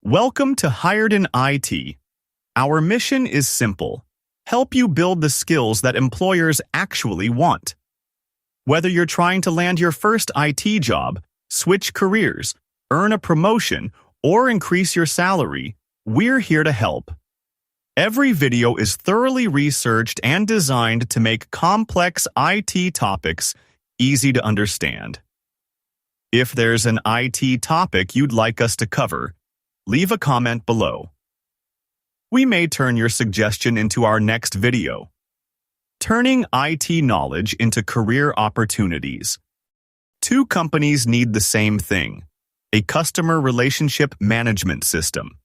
Welcome to Hired in IT. Our mission is simple: help you build the skills that employers actually want. Whether you're trying to land your first IT job, switch careers, earn a promotion, or increase your salary, we're here to help. Every video is thoroughly researched and designed to make complex IT topics easy to understand. If there's an IT topic you'd like us to cover, leave a comment below. We may turn your suggestion into our next video. Turning IT knowledge into career opportunities. Two companies need the same thing: a customer relationship management system.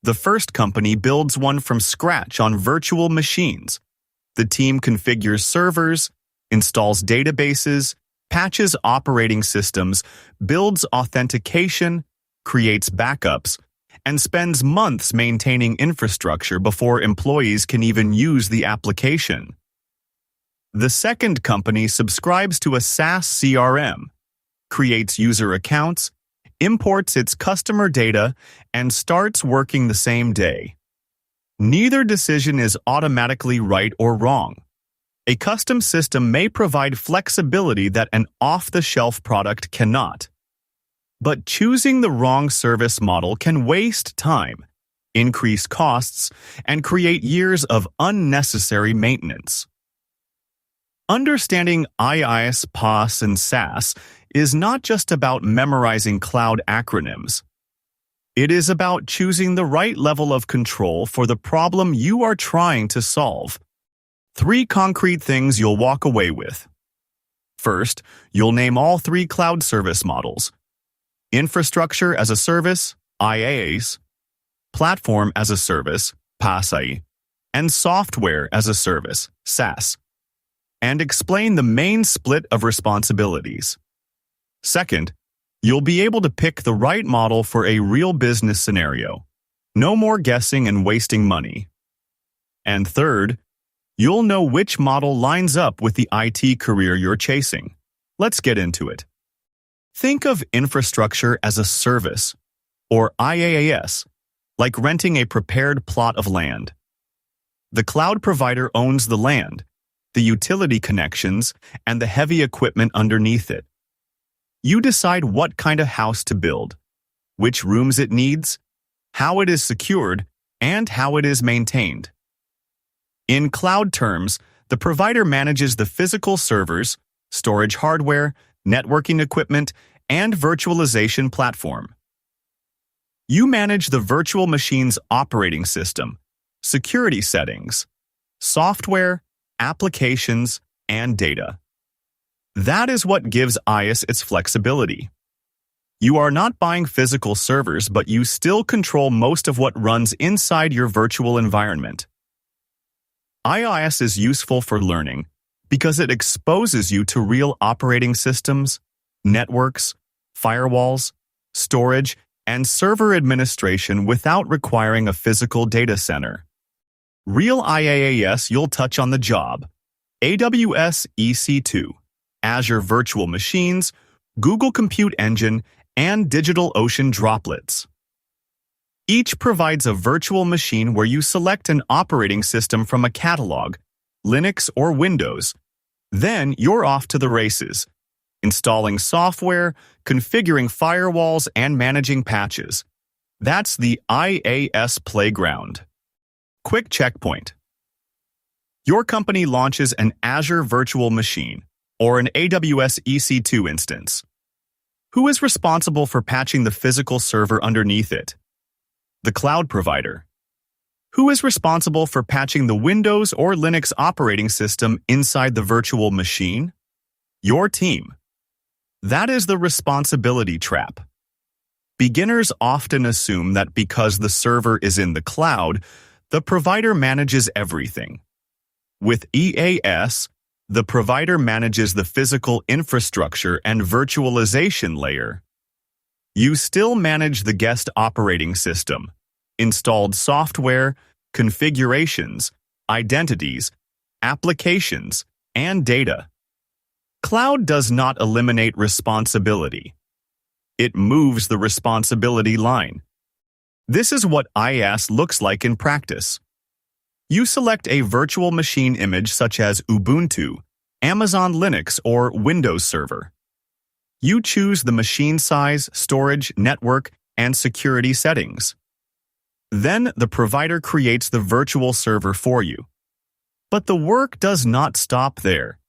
The first company builds one from scratch on virtual machines. The team configures servers, installs databases, patches operating systems, builds authentication, creates backups, and spends months maintaining infrastructure before employees can even use the application. The second company subscribes to a SaaS CRM, creates user accounts, imports its customer data, and starts working the same day. Neither decision is automatically right or wrong. A custom system may provide flexibility that an off-the-shelf product cannot. But choosing the wrong service model can waste time, increase costs, and create years of unnecessary maintenance. Understanding IaaS, PaaS, and SaaS is not just about memorizing cloud acronyms. It is about choosing the right level of control for the problem you are trying to solve. 3 concrete things you'll walk away with. First, you'll name all 3 cloud service models: Infrastructure as a Service, IaaS, Platform as a Service, PaaS, and Software as a Service, SaaS, and explain the main split of responsibilities. Second, you'll be able to pick the right model for a real business scenario. No more guessing and wasting money. And third, you'll know which model lines up with the IT career you're chasing. Let's get into it. Think of infrastructure as a service, or IaaS, like renting a prepared plot of land. The cloud provider owns the land, the utility connections, and the heavy equipment underneath it. You decide what kind of house to build, which rooms it needs, how it is secured, and how it is maintained. In cloud terms, the provider manages the physical servers, storage hardware, networking equipment, and virtualization platform. You manage the virtual machine's operating system, security settings, software, applications, and data. That is what gives IaaS its flexibility. You are not buying physical servers, but you still control most of what runs inside your virtual environment. IaaS is useful for learning because it exposes you to real operating systems, networks, firewalls, storage, and server administration without requiring a physical data center. Real IaaS you'll touch on the job: AWS EC2, Azure Virtual Machines, Google Compute Engine, and DigitalOcean Droplets. Each provides a virtual machine where you select an operating system from a catalog, Linux or Windows. Then you're off to the races, installing software, configuring firewalls, and managing patches. That's the IaaS playground. Quick checkpoint. Your company launches an Azure virtual machine or an AWS EC2 instance. Who is responsible for patching the physical server underneath it? The cloud provider. Who is responsible for patching the Windows or Linux operating system inside the virtual machine? Your team. That is the responsibility trap. Beginners often assume that because the server is in the cloud, the provider manages everything. With IaaS, the provider manages the physical infrastructure and virtualization layer. You still manage the guest operating system, installed software, configurations, identities, applications, and data. Cloud does not eliminate responsibility. It moves the responsibility line. This is what IaaS looks like in practice. You select a virtual machine image such as Ubuntu, Amazon Linux, or Windows Server. You choose the machine size, storage, network, and security settings. Then the provider creates the virtual server for you. But the work does not stop there.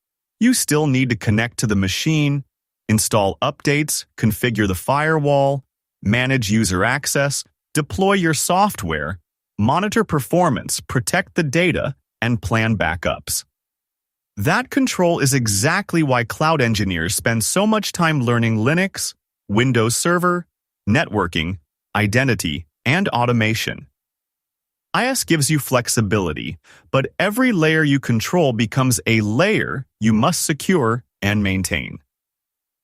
You still need to connect to the machine, install updates, configure the firewall, manage user access, deploy your software, monitor performance, protect the data, and plan backups. That control is exactly why cloud engineers spend so much time learning Linux, Windows Server, networking, identity, and automation. IaaS gives you flexibility, but every layer you control becomes a layer you must secure and maintain.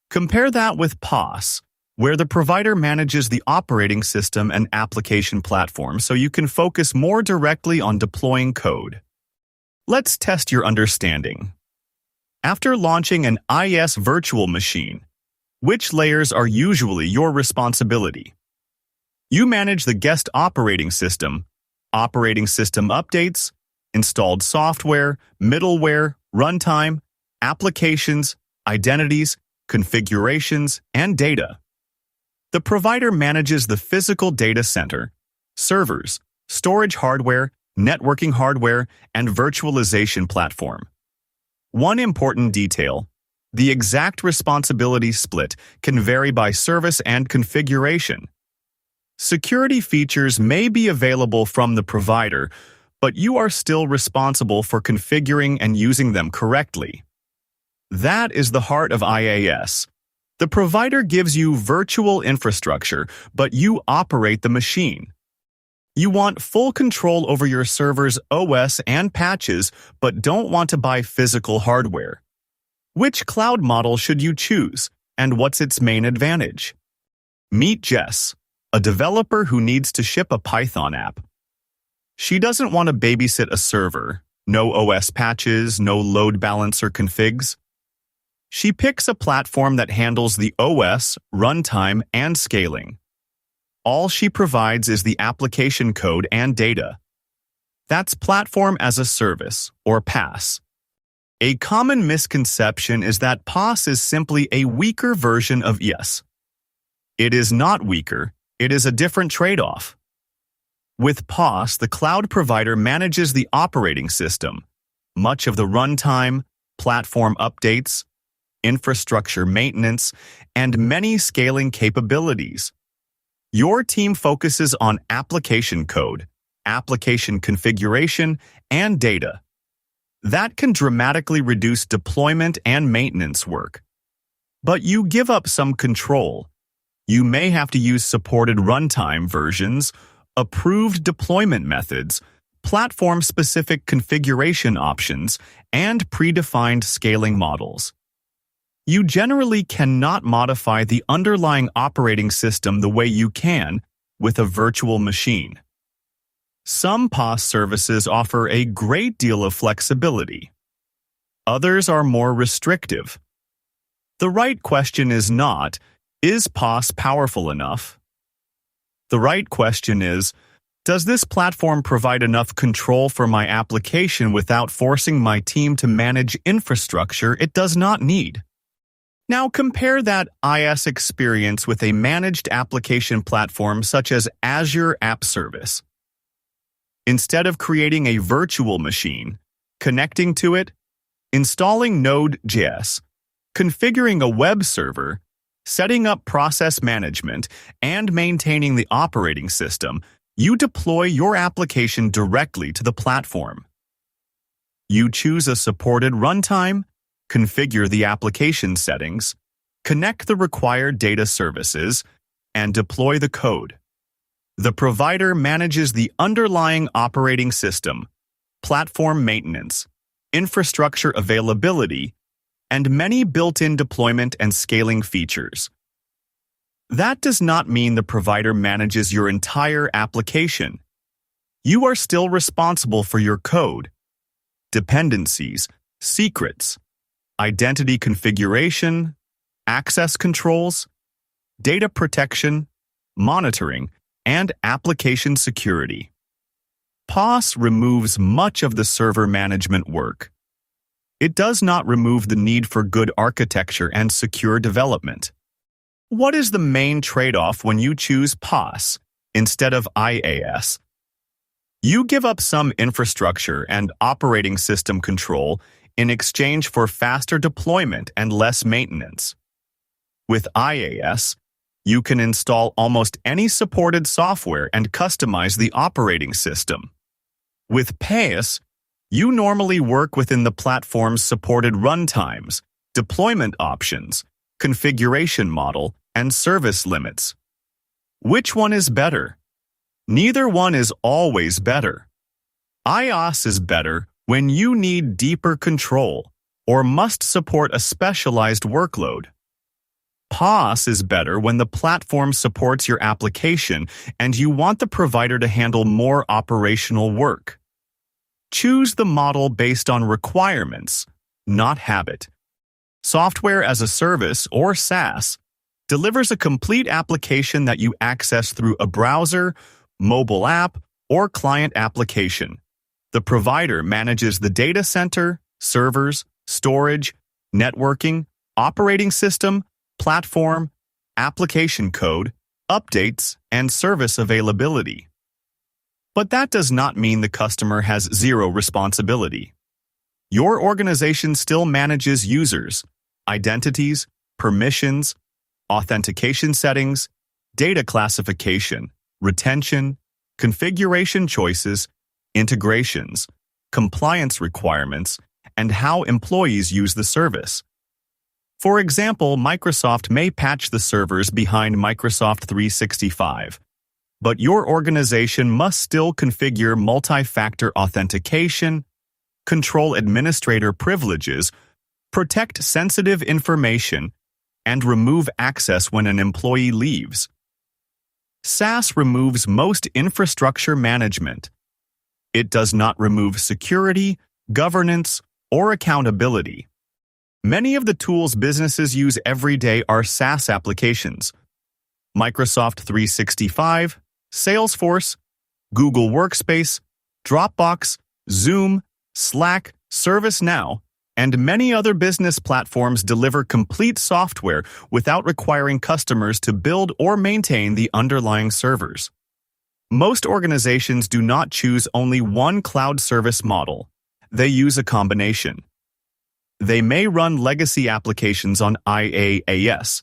Compare that with PaaS, where the provider manages the operating system and application platform so you can focus more directly on deploying code. Let's test your understanding. After launching an IaaS virtual machine, which layers are usually your responsibility? You manage the guest operating system updates, installed software, middleware, runtime, applications, identities, configurations, and data. The provider manages the physical data center, servers, storage hardware, networking hardware, and virtualization platform. One important detail: the exact responsibility split can vary by service and configuration. Security features may be available from the provider, but you are still responsible for configuring and using them correctly. That is the heart of IaaS. The provider gives you virtual infrastructure, but you operate the machine. You want full control over your server's OS and patches, but don't want to buy physical hardware. Which cloud model should you choose, and what's its main advantage? Meet Jess, a developer who needs to ship a Python app. She doesn't want to babysit a server, no OS patches, no load balancer configs. She picks a platform that handles the OS, runtime, and scaling. All she provides is the application code and data. That's Platform as a Service, or PaaS. A common misconception is that PaaS is simply a weaker version of IaaS. It is not weaker, it is a different trade-off. With PaaS, the cloud provider manages the operating system, much of the runtime, platform updates, infrastructure maintenance, and many scaling capabilities. Your team focuses on application code, application configuration, and data. That can dramatically reduce deployment and maintenance work. But you give up some control. You may have to use supported runtime versions, approved deployment methods, platform-specific configuration options, and predefined scaling models. You generally cannot modify the underlying operating system the way you can with a virtual machine. Some PaaS services offer a great deal of flexibility. Others are more restrictive. The right question is not, is PaaS powerful enough? The right question is, does this platform provide enough control for my application without forcing my team to manage infrastructure it does not need? Now compare that IaaS experience with a managed application platform such as Azure App Service. Instead of creating a virtual machine, connecting to it, installing Node.js, configuring a web server, setting up process management, and maintaining the operating system, you deploy your application directly to the platform. You choose a supported runtime, configure the application settings, connect the required data services, and deploy the code. The provider manages the underlying operating system, platform maintenance, infrastructure availability, and many built-in deployment and scaling features. That does not mean the provider manages your entire application. You are still responsible for your code, dependencies, secrets, identity configuration, access controls, data protection, monitoring, and application security. PaaS removes much of the server management work. It does not remove the need for good architecture and secure development. What is the main trade-off when you choose PaaS instead of IaaS? You give up some infrastructure and operating system control in exchange for faster deployment and less maintenance. With IaaS, you can install almost any supported software and customize the operating system. With PaaS, you normally work within the platform's supported runtimes, deployment options, configuration model, and service limits. Which one is better? Neither one is always better. IaaS is better when you need deeper control or must support a specialized workload. PaaS is better when the platform supports your application and you want the provider to handle more operational work. Choose the model based on requirements, not habit. Software as a service, or SaaS, delivers a complete application that you access through a browser, mobile app, or client application. The provider manages the data center, servers, storage, networking, operating system, platform, application code, updates, and service availability. But that does not mean the customer has zero responsibility. Your organization still manages users, identities, permissions, authentication settings, data classification, retention, configuration choices, integrations, compliance requirements, and how employees use the service. For example, Microsoft may patch the servers behind Microsoft 365, but your organization must still configure multi-factor authentication, control administrator privileges, protect sensitive information, and remove access when an employee leaves. SaaS removes most infrastructure management. It does not remove security, governance, or accountability. Many of the tools businesses use every day are SaaS applications. Microsoft 365, Salesforce, Google Workspace, Dropbox, Zoom, Slack, ServiceNow, and many other business platforms deliver complete software without requiring customers to build or maintain the underlying servers. Most organizations do not choose only one cloud service model. They use a combination. They may run legacy applications on IaaS,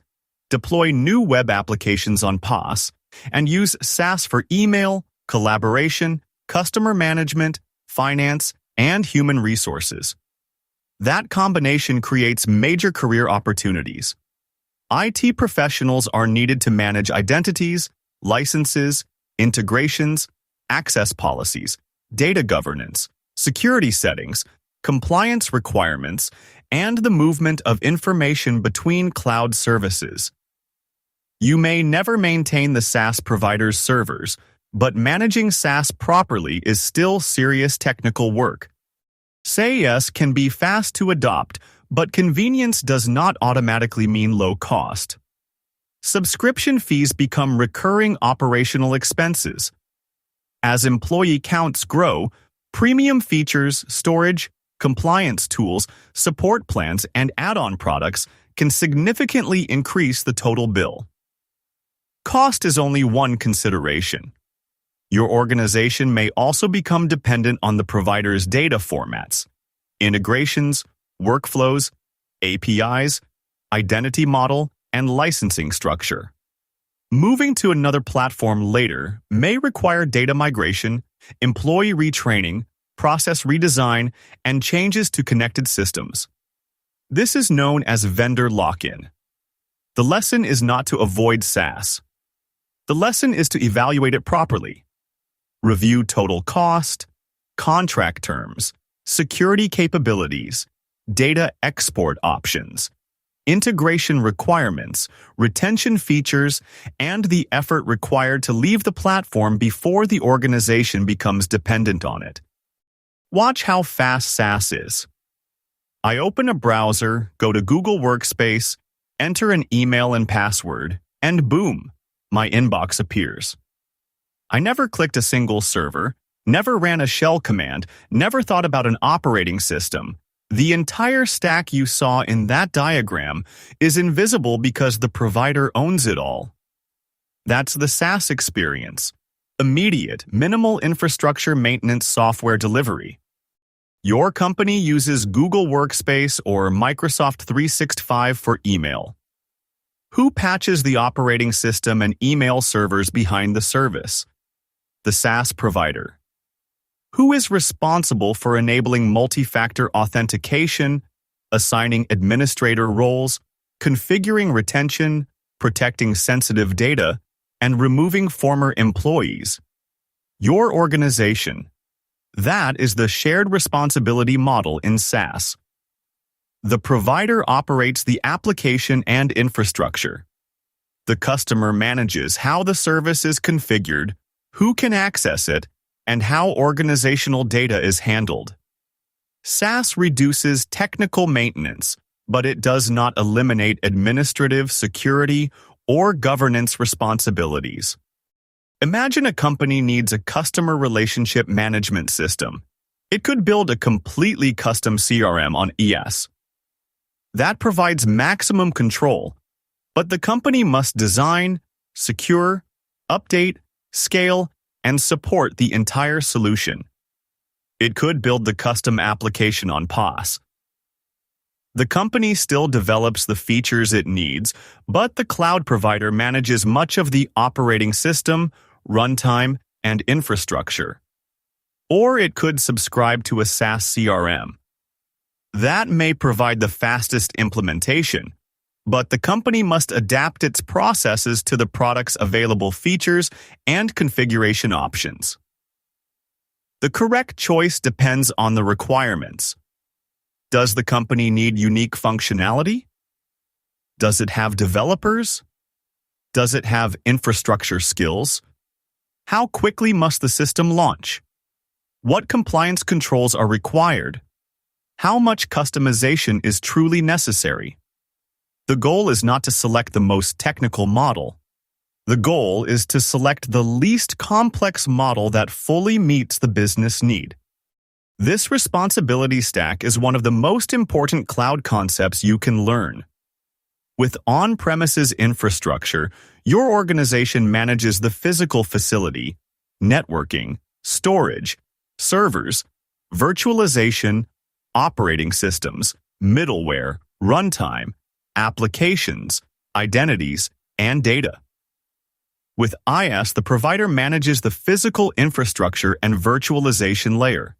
deploy new web applications on PaaS, and use SaaS for email, collaboration, customer management, finance, and human resources. That combination creates major career opportunities. IT professionals are needed to manage identities, licenses, integrations, access policies, data governance, security settings, compliance requirements, and the movement of information between cloud services. You may never maintain the SaaS provider's servers, but managing SaaS properly is still serious technical work. SaaS can be fast to adopt, but convenience does not automatically mean low cost. Subscription fees become recurring operational expenses. As employee counts grow, premium features, storage, compliance tools, support plans, and add-on products can significantly increase the total bill. Cost is only one consideration. Your organization may also become dependent on the provider's data formats, integrations, workflows, APIs, identity model, and licensing structure. Moving to another platform later may require data migration, employee retraining, process redesign, and changes to connected systems. This is known as vendor lock-in. The lesson is not to avoid SaaS. The lesson is to evaluate it properly. Review total cost, contract terms, security capabilities, data export options, integration requirements, retention features, and the effort required to leave the platform before the organization becomes dependent on it. Watch how fast SaaS is. I open a browser, go to Google Workspace, enter an email and password, and boom, my inbox appears. I never clicked a single server, never ran a shell command, never thought about an operating system. The entire stack you saw in that diagram is invisible because the provider owns it all. That's the SaaS experience. Immediate, minimal infrastructure maintenance software delivery. Your company uses Google Workspace or Microsoft 365 for email. Who patches the operating system and email servers behind the service? The SaaS provider. Who is responsible for enabling multi-factor authentication, assigning administrator roles, configuring retention, protecting sensitive data, and removing former employees? Your organization. That is the shared responsibility model in SaaS. The provider operates the application and infrastructure. The customer manages how the service is configured, who can access it, and how organizational data is handled. SaaS reduces technical maintenance, but it does not eliminate administrative, security, or governance responsibilities. Imagine a company needs a customer relationship management system. It could build a completely custom CRM on IaaS. That provides maximum control, but the company must design, secure, update, scale, and support the entire solution. It could build the custom application on PaaS. The company still develops the features it needs, but the cloud provider manages much of the operating system, runtime, and infrastructure. Or it could subscribe to a SaaS CRM. That may provide the fastest implementation, but the company must adapt its processes to the product's available features and configuration options. The correct choice depends on the requirements. Does the company need unique functionality? Does it have developers? Does it have infrastructure skills? How quickly must the system launch? What compliance controls are required? How much customization is truly necessary? The goal is not to select the most technical model. The goal is to select the least complex model that fully meets the business need. This responsibility stack is one of the most important cloud concepts you can learn. With on-premises infrastructure, your organization manages the physical facility, networking, storage, servers, virtualization, operating systems, middleware, runtime, applications, identities, and data. With IaaS, the provider manages the physical infrastructure and virtualization layer.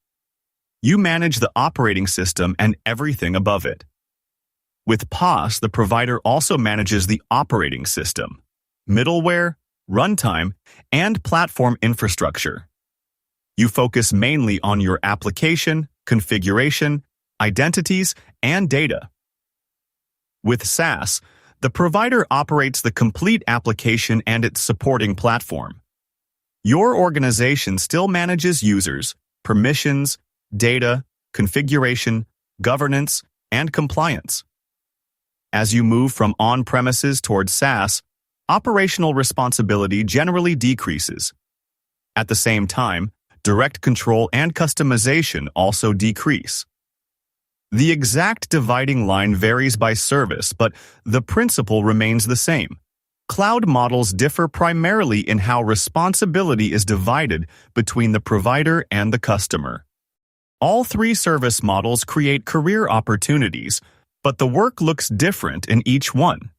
You manage the operating system and everything above it. With PaaS, the provider also manages the operating system, middleware, runtime, and platform infrastructure. You focus mainly on your application, configuration, identities, and data. With SaaS, the provider operates the complete application and its supporting platform. Your organization still manages users, permissions, data, configuration, governance, and compliance. As you move from on-premises towards SaaS, operational responsibility generally decreases. At the same time, direct control and customization also decrease. The exact dividing line varies by service, but the principle remains the same. Cloud models differ primarily in how responsibility is divided between the provider and the customer. All three service models create career opportunities, but the work looks different in each one.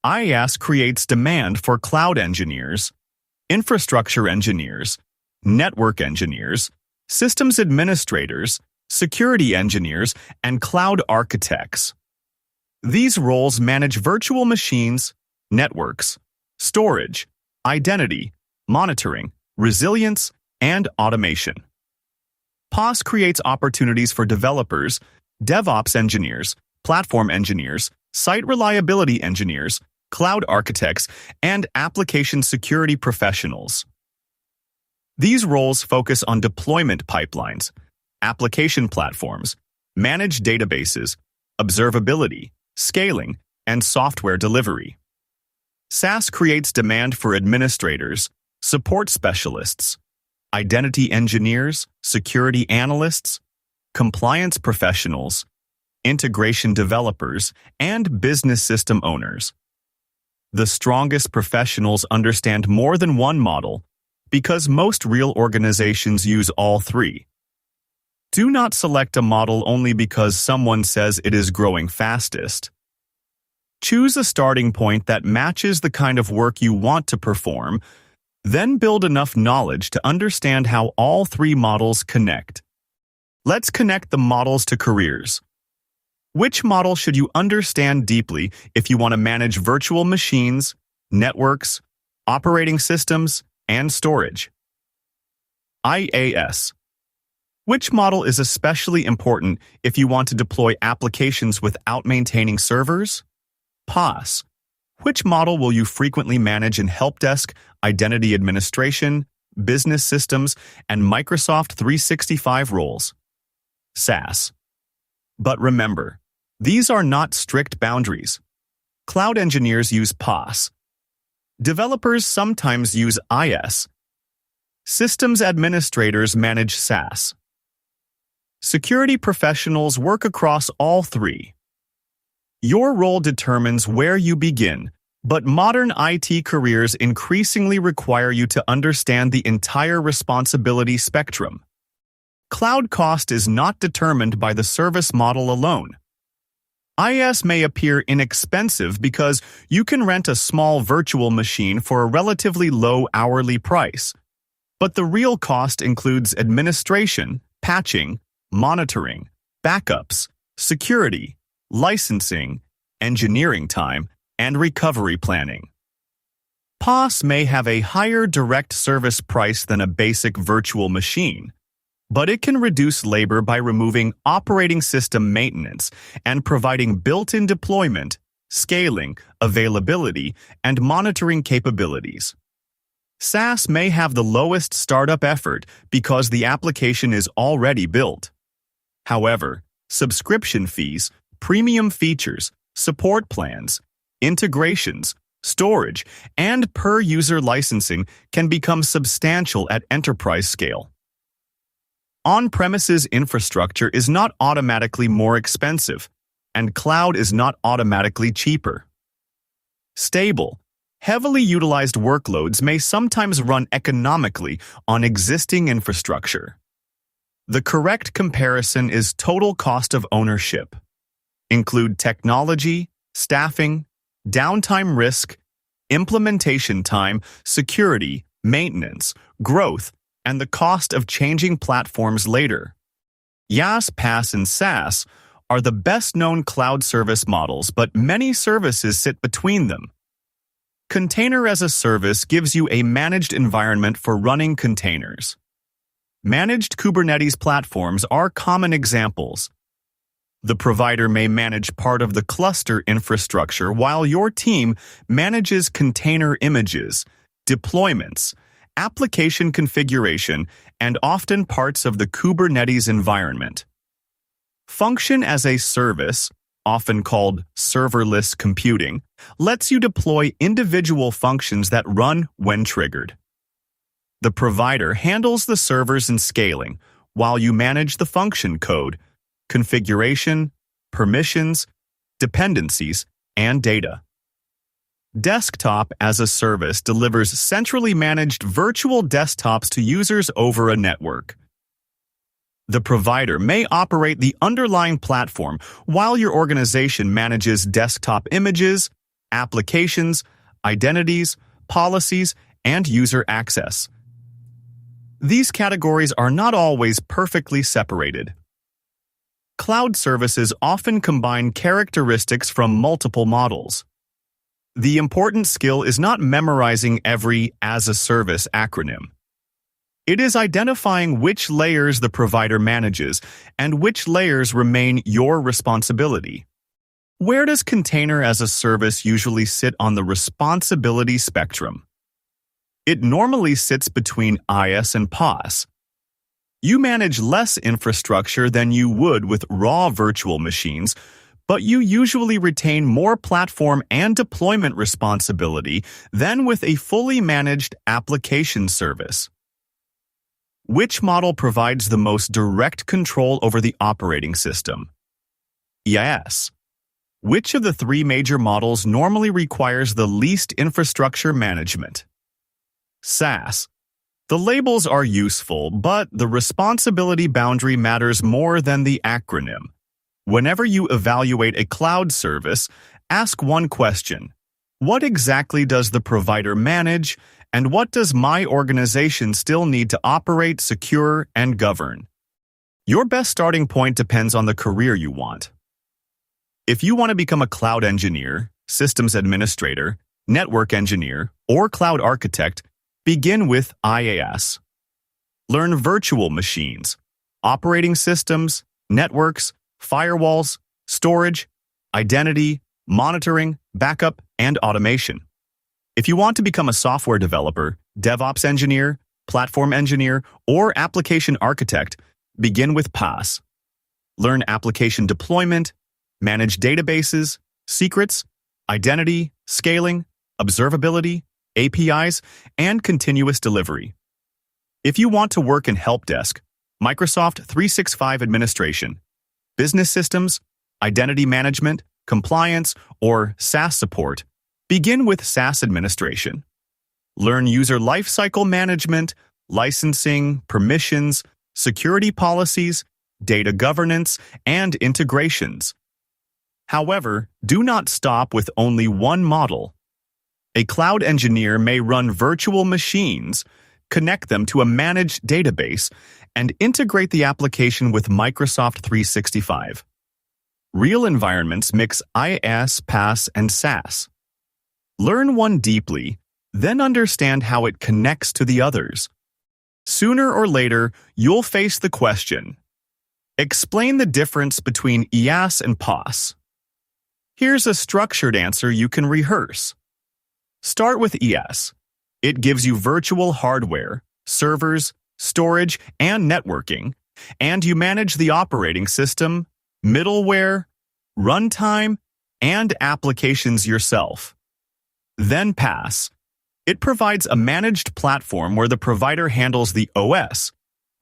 IaaS creates demand for cloud engineers, infrastructure engineers, network engineers, systems administrators, security engineers, and cloud architects. These roles manage virtual machines, networks, storage, identity, monitoring, resilience, and automation. PaaS creates opportunities for developers, DevOps engineers, platform engineers, site reliability engineers, cloud architects, and application security professionals. These roles focus on deployment pipelines, application platforms, managed databases, observability, scaling, and software delivery. SaaS creates demand for administrators, support specialists, identity engineers, security analysts, compliance professionals, integration developers, and business system owners. The strongest professionals understand more than one model because most real organizations use all three. Do not select a model only because someone says it is growing fastest. Choose a starting point that matches the kind of work you want to perform, then build enough knowledge to understand how all three models connect. Let's connect the models to careers. Which model should you understand deeply if you want to manage virtual machines, networks, operating systems, and storage? IaaS. Which model is especially important if you want to deploy applications without maintaining servers? PaaS. Which model will you frequently manage in help desk, identity administration, business systems, and Microsoft 365 roles? SaaS. But remember, these are not strict boundaries. Cloud engineers use PaaS. Developers sometimes use IaaS. Systems administrators manage SaaS. Security professionals work across all three. Your role determines where you begin, but modern IT careers increasingly require you to understand the entire responsibility spectrum. Cloud cost is not determined by the service model alone. IaaS may appear inexpensive because you can rent a small virtual machine for a relatively low hourly price, but the real cost includes administration, patching, monitoring, backups, security, licensing, engineering time, and recovery planning. PaaS may have a higher direct service price than a basic virtual machine, but it can reduce labor by removing operating system maintenance and providing built-in deployment, scaling, availability, and monitoring capabilities. SaaS may have the lowest startup effort because the application is already built. However, subscription fees, premium features, support plans, integrations, storage, and per-user licensing can become substantial at enterprise scale. On-premises infrastructure is not automatically more expensive, and cloud is not automatically cheaper. Stable, heavily utilized workloads may sometimes run economically on existing infrastructure. The correct comparison is total cost of ownership. Include technology, staffing, downtime risk, implementation time, security, maintenance, growth, and the cost of changing platforms later. IaaS, PaaS, and SaaS are the best-known cloud service models, but many services sit between them. Container as a service gives you a managed environment for running containers. Managed Kubernetes platforms are common examples. The provider may manage part of the cluster infrastructure while your team manages container images, deployments, application configuration, and often parts of the Kubernetes environment. Function as a service, often called serverless computing, lets you deploy individual functions that run when triggered. The provider handles the servers and scaling, while you manage the function code, configuration, permissions, dependencies, and data. Desktop as a service delivers centrally managed virtual desktops to users over a network. The provider may operate the underlying platform while your organization manages desktop images, applications, identities, policies, and user access. These categories are not always perfectly separated. Cloud services often combine characteristics from multiple models. The important skill is not memorizing every as-a-service acronym. It is identifying which layers the provider manages and which layers remain your responsibility. Where does container as a service usually sit on the responsibility spectrum? It normally sits between IaaS and PaaS. You manage less infrastructure than you would with raw virtual machines, but you usually retain more platform and deployment responsibility than with a fully managed application service. Which model provides the most direct control over the operating system? IaaS. Which of the three major models normally requires the least infrastructure management? SaaS. The labels are useful, but the responsibility boundary matters more than the acronym. Whenever you evaluate a cloud service, ask one question: what exactly does the provider manage, and what does my organization still need to operate, secure, and govern? Your best starting point depends on the career you want. If you want to become a cloud engineer, systems administrator, network engineer, or cloud architect, begin with IaaS. Learn virtual machines, operating systems, networks, firewalls, storage, identity, monitoring, backup, and automation. If you want to become a software developer, DevOps engineer, platform engineer, or application architect, begin with PaaS. Learn application deployment, manage databases, secrets, identity, scaling, observability, APIs, and continuous delivery. If you want to work in help desk, Microsoft 365 administration, business systems, identity management, compliance, or SaaS support, begin with SaaS administration. Learn user lifecycle management, licensing, permissions, security policies, data governance, and integrations. However, do not stop with only one model. A cloud engineer may run virtual machines, connect them to a managed database, and integrate the application with Microsoft 365. Real environments mix IaaS, PaaS, and SaaS. Learn one deeply, then understand how it connects to the others. Sooner or later, you'll face the question: explain the difference between IaaS and PaaS. Here's a structured answer you can rehearse. Start with IaaS. It gives you virtual hardware, servers, storage, and networking, and you manage the operating system, middleware, runtime, and applications yourself. Then PaaS. It provides a managed platform where the provider handles the OS,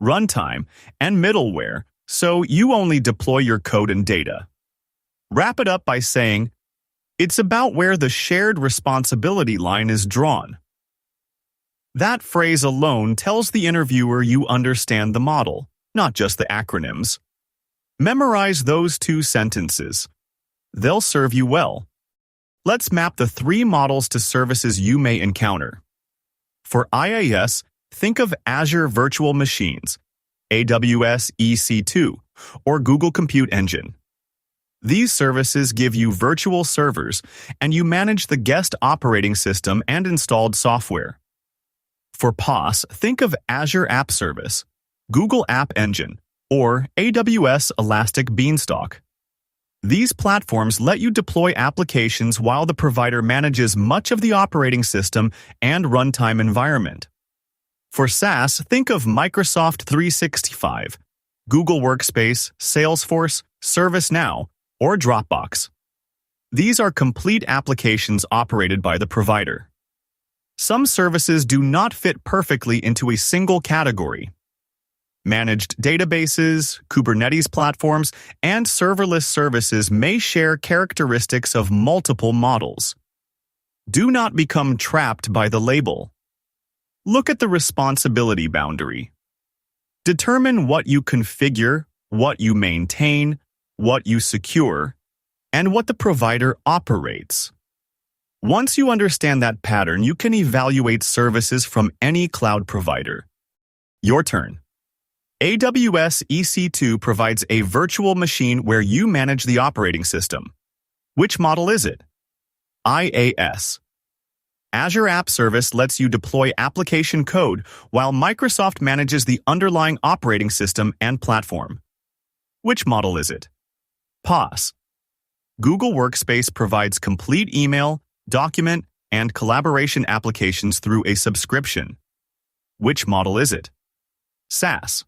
runtime, and middleware, so you only deploy your code and data. Wrap it up by saying, it's about where the shared responsibility line is drawn. That phrase alone tells the interviewer you understand the model, not just the acronyms. Memorize those 2 sentences. They'll serve you well. Let's map the 3 models to services you may encounter. For IaaS, think of Azure Virtual Machines, AWS EC2, or Google Compute Engine. These services give you virtual servers, and you manage the guest operating system and installed software. For PaaS, think of Azure App Service, Google App Engine, or AWS Elastic Beanstalk. These platforms let you deploy applications while the provider manages much of the operating system and runtime environment. For SaaS, think of Microsoft 365, Google Workspace, Salesforce, ServiceNow, or Dropbox. These are complete applications operated by the provider. Some services do not fit perfectly into a single category. Managed databases, Kubernetes platforms, and serverless services may share characteristics of multiple models. Do not become trapped by the label. Look at the responsibility boundary. Determine what you configure, what you maintain, what you secure, and what the provider operates. Once you understand that pattern, you can evaluate services from any cloud provider. Your turn. AWS EC2 provides a virtual machine where you manage the operating system. Which model is it? IaaS. Azure App Service lets you deploy application code while Microsoft manages the underlying operating system and platform. Which model is it? PaaS. Google Workspace provides complete email, document, and collaboration applications through a subscription. Which model is it? SaaS.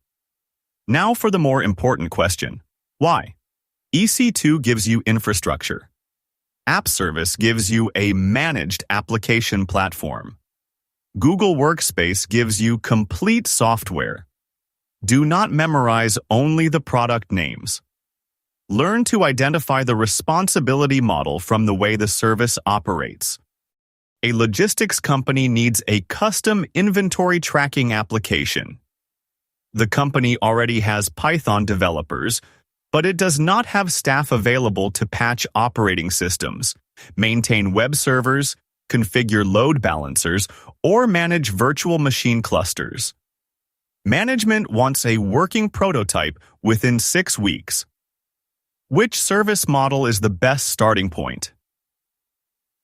Now for the more important question: why? EC2 gives you infrastructure. App Service gives you a managed application platform. Google Workspace gives you complete software. Do not memorize only the product names. Learn to identify the responsibility model from the way the service operates. A logistics company needs a custom inventory tracking application. The company already has Python developers, but it does not have staff available to patch operating systems, maintain web servers, configure load balancers, or manage virtual machine clusters. Management wants a working prototype within 6 weeks. Which service model is the best starting point?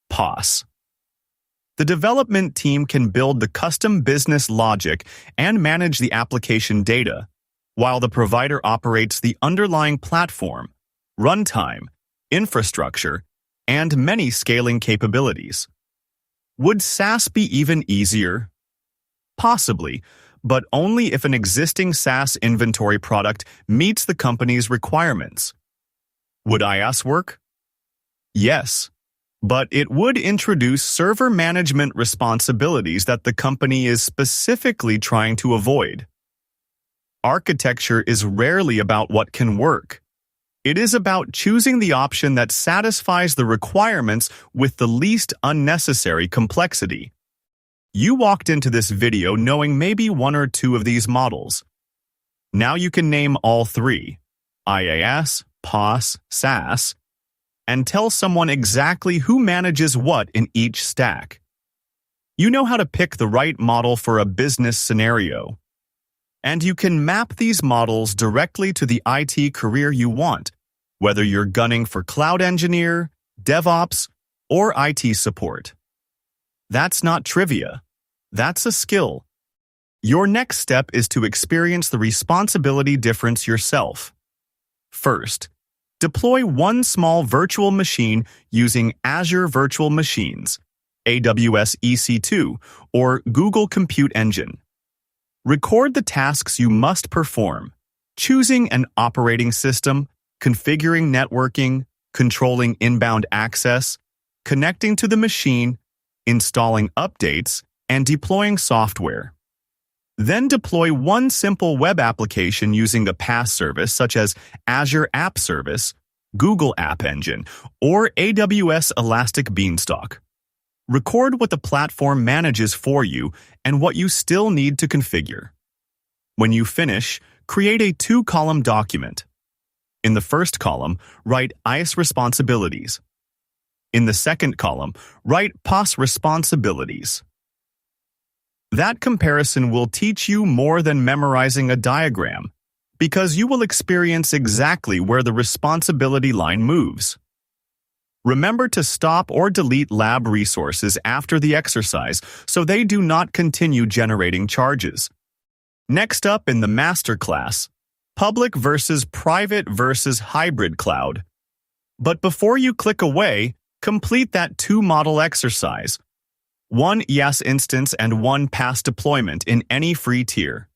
PaaS. The development team can build the custom business logic and manage the application data, while the provider operates the underlying platform, runtime, infrastructure, and many scaling capabilities. Would SaaS be even easier? Possibly, but only if an existing SaaS inventory product meets the company's requirements. Would IaaS work? Yes, but it would introduce server management responsibilities that the company is specifically trying to avoid. Architecture is rarely about what can work. It is about choosing the option that satisfies the requirements with the least unnecessary complexity. You walked into this video knowing maybe one or two of these models. Now you can name all three: IaaS, PaaS, SaaS, and tell someone exactly who manages what in each stack. You know how to pick the right model for a business scenario. And you can map these models directly to the IT career you want, whether you're gunning for cloud engineer, DevOps, or IT support. That's not trivia. That's a skill. Your next step is to experience the responsibility difference yourself. First, deploy one small virtual machine using Azure Virtual Machines, AWS EC2, or Google Compute Engine. Record the tasks you must perform, choosing an operating system, configuring networking, controlling inbound access, connecting to the machine, installing updates, and deploying software. Then deploy one simple web application using a PaaS service such as Azure App Service, Google App Engine, or AWS Elastic Beanstalk. Record what the platform manages for you and what you still need to configure. When you finish, create a 2-column document. In the first column, write IaaS responsibilities. In the second column, write PaaS responsibilities. That comparison will teach you more than memorizing a diagram, because you will experience exactly where the responsibility line moves. Remember to stop or delete lab resources after the exercise so they do not continue generating charges. Next up in the masterclass, public versus private versus hybrid cloud. But before you click away, complete that 2-model exercise. 1 IaaS instance and 1 PaaS deployment in any free tier.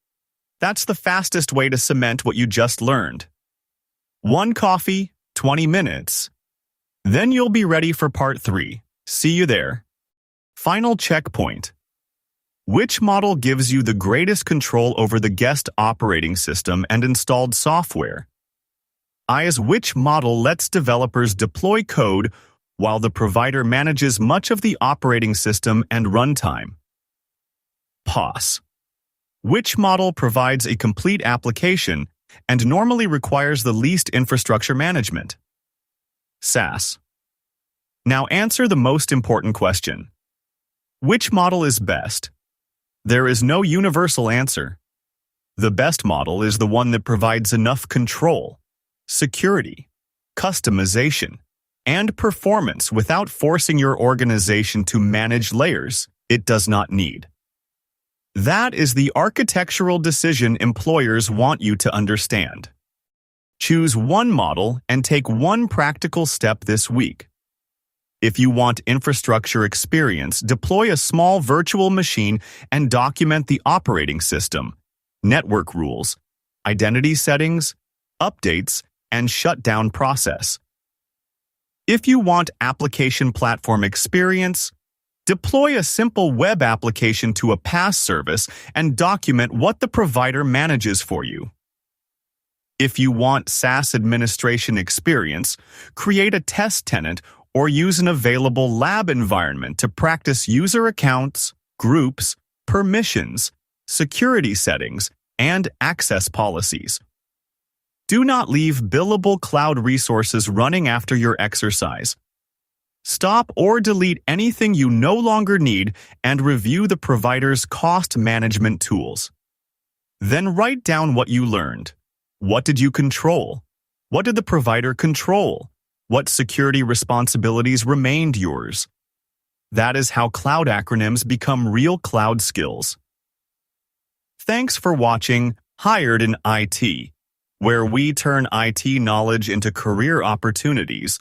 That's the fastest way to cement what you just learned. 1 coffee, 20 minutes. Then you'll be ready for part 3. See you there. Final checkpoint. Which model gives you the greatest control over the guest operating system and installed software? IaaS. Which model lets developers deploy code while the provider manages much of the operating system and runtime? PaaS. Which model provides a complete application and normally requires the least infrastructure management? SaaS. Now answer the most important question. Which model is best? There is no universal answer. The best model is the one that provides enough control, security, customization, and performance without forcing your organization to manage layers it does not need. That is the architectural decision employers want you to understand. Choose one model and take one practical step this week. If you want infrastructure experience, deploy a small virtual machine and document the operating system, network rules, identity settings, updates, and shutdown process. If you want application platform experience, deploy a simple web application to a PaaS service and document what the provider manages for you. If you want SaaS administration experience, create a test tenant or use an available lab environment to practice user accounts, groups, permissions, security settings, and access policies. Do not leave billable cloud resources running after your exercise. Stop or delete anything you no longer need and review the provider's cost management tools. Then write down what you learned. What did you control? What did the provider control? What security responsibilities remained yours? That is how cloud acronyms become real cloud skills. Thanks for watching Hired in IT, where we turn IT knowledge into career opportunities.